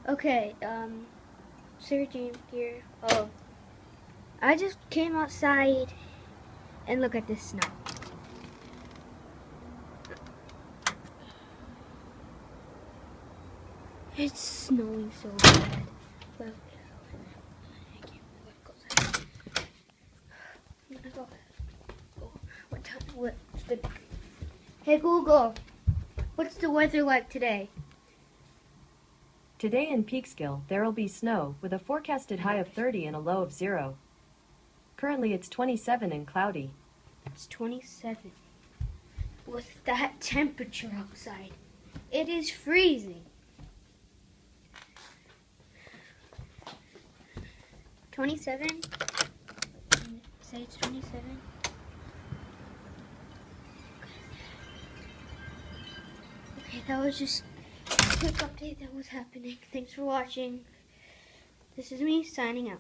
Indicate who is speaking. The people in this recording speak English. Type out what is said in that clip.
Speaker 1: Okay, Sarah James here. Oh, I just came outside and look at this snow. It's snowing so bad. But I can't believe it goes like I'm gonna go. Oh, what time? What's the? Hey Google, what's the weather like today?
Speaker 2: Today in Peekskill, there'll be snow, with a forecasted high of 30 and a low of 0. Currently it's 27 and cloudy.
Speaker 1: It's 27. With that temperature outside, it is freezing. 27? Say it's 27. Okay, that was just a quick update that was happening. Thanks for watching. This is me signing out.